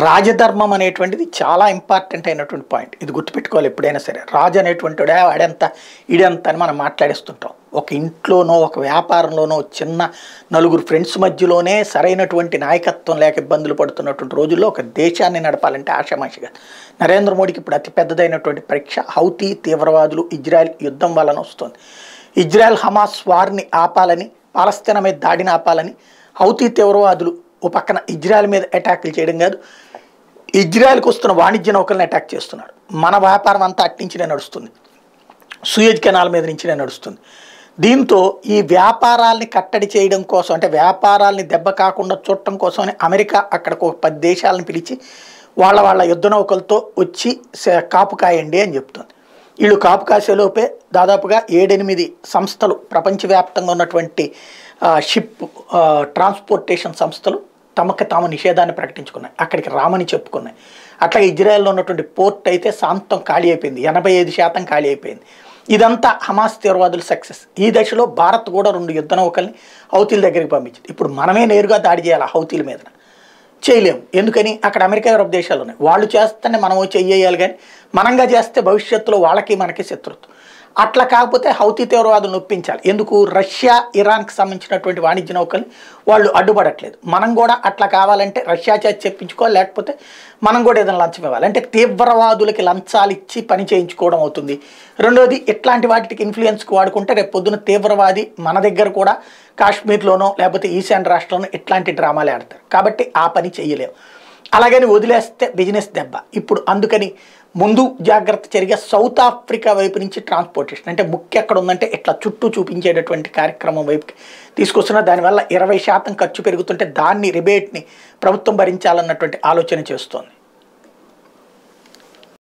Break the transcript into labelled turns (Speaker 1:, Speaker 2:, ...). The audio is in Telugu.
Speaker 1: రాజధర్మం అనేటువంటిది చాలా ఇంపార్టెంట్ అయినటువంటి పాయింట్. ఇది గుర్తుపెట్టుకోవాలి ఎప్పుడైనా సరే. రాజు అనేటువంటి వాడెంత ఈడెంత అని మనం మాట్లాడేస్తుంటాం. ఒక ఇంట్లోనో ఒక వ్యాపారంలోనో చిన్న నలుగురు ఫ్రెండ్స్ మధ్యలోనే సరైనటువంటి నాయకత్వం లేక ఇబ్బందులు పడుతున్నటువంటి రోజుల్లో ఒక దేశాన్ని నడపాలంటే ఆషామాషిగా. నరేంద్ర మోడీకి ఇప్పుడు అతి పెద్దదైనటువంటి పరీక్ష హౌతీ తీవ్రవాదులు ఇజ్రాయెల్ యుద్ధం వలన వస్తుంది. ఇజ్రాయెల్ హమాస్ వారిని ఆపాలని, పాలస్తీనా మీద దాడిని ఆపాలని హౌతీ తీవ్రవాదులు ఓ పక్కన ఇజ్రాయెల్ మీద అటాక్లు చేయడం కాదు, ఇజ్రాయెల్కి వస్తున్న వాణిజ్య నౌకలను అటాక్ చేస్తున్నారు. మన వ్యాపారం అంతా అట్టించినే నడుస్తుంది, సూయజ్ కెనాల్ మీద నుంచినే నడుస్తుంది. దీంతో ఈ వ్యాపారాల్ని కట్టడి చేయడం కోసం, అంటే వ్యాపారాల్ని దెబ్బ కాకుండా చూడటం కోసమని అమెరికా అక్కడికి ఒక 10 దేశాలను పిలిచి వాళ్ళ యుద్ధ నౌకలతో వచ్చి కాపు కాయండి అని చెప్తుంది. వీళ్ళు కాపు కాసేలోపే దాదాపుగా 7-8 సంస్థలు, ప్రపంచవ్యాప్తంగా ఉన్నటువంటి షిప్ ట్రాన్స్పోర్టేషన్ సంస్థలు తమకు తాము నిషేధాన్ని ప్రకటించుకున్నాయి, అక్కడికి రామని చెప్పుకున్నాయి. అట్లాగే ఇజ్రాయెల్లో ఉన్నటువంటి పోర్ట్ అయితే శాంతం ఖాళీ అయిపోయింది, 85% ఖాళీ అయిపోయింది. ఇదంతా హమాస్ తీవ్రవాదుల సక్సెస్. ఈ దశలో భారత్ కూడా 2 యుద్ధ నౌకల్ని హౌతీల దగ్గరికి పంపించింది. ఇప్పుడు మనమే నేరుగా దాడి చేయాలి హౌతీల మీద, చేయలేము. ఎందుకని అక్కడ అమెరికా యూరప్ దేశాలు ఉన్నాయి, వాళ్ళు చేస్తేనే మనం చెయ్యాలి. కానీ మనంగా చేస్తే భవిష్యత్తులో వాళ్ళకి మనకి శత్రుత్వం. అట్లా కాకపోతే హౌతీ తీవ్రవాదులను ఒప్పించాలి. ఎందుకు? రష్యా ఇరాన్కి సంబంధించినటువంటి వాణిజ్య నౌకల్ని వాళ్ళు అడ్డుపడట్లేదు. మనం కూడా అట్లా కావాలంటే రష్యా చేతి చెప్పించుకోవాలి, లేకపోతే మనం కూడా ఏదైనా లంచం ఇవ్వాలి. అంటే తీవ్రవాదులకి లంచాలు ఇచ్చి పని చేయించుకోవడం అవుతుంది. రెండోది, ఇట్లాంటి వాటికి ఇన్ఫ్లుయెన్స్కి వాడుకుంటే రేపు పొద్దున తీవ్రవాది మన దగ్గర కూడా కాశ్మీర్లోనో లేకపోతే ఈశాన్య రాష్ట్రంలోనో ఇట్లాంటి డ్రామాలు ఆడతారు. కాబట్టి ఆ పని చేయలేము. అలాగని వదిలేస్తే బిజినెస్ దెబ్బ. ఇప్పుడు అందుకని ముందు జాగ్రత్త చర్యగా సౌత్ ఆఫ్రికా వైపు నుంచి ట్రాన్స్పోర్టేషన్, అంటే ముఖ్య ఎక్కడ ఉందంటే ఇట్లా చుట్టూ చూపించేటటువంటి కార్యక్రమం వైపుకి తీసుకొస్తున్నా. దానివల్ల 20% ఖర్చు పెరుగుతుంటే దాన్ని రిబేట్ని ప్రభుత్వం భరించాలన్నటువంటి ఆలోచన చేస్తోంది.